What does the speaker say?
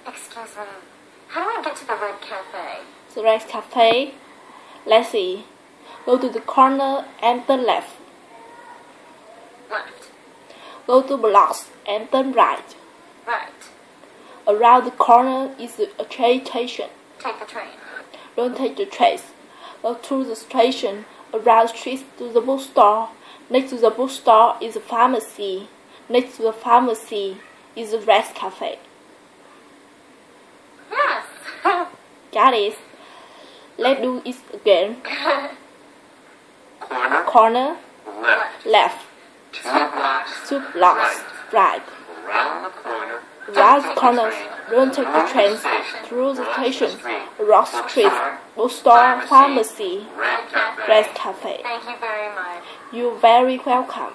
Excuse me. How do I get to the Red Cafe? The Red Cafe. Let's see. Go to the corner and turn left. Left. Go to blocks and turn right. Right. Around the corner is a train station. Take the train. Don't take the train. Go through the station, around the street to the bookstore. Next to the bookstore is a pharmacy. Next to the pharmacy is the Red Cafe. Yes. Got it. Let's do it again. Corner. Left. 2 blocks. Right. Around the corner. Don't take the train. Through the station. Around the street. Bookstore. Pharmacy. Red Cafe. Red Cafe. Thank you very much. You're very welcome.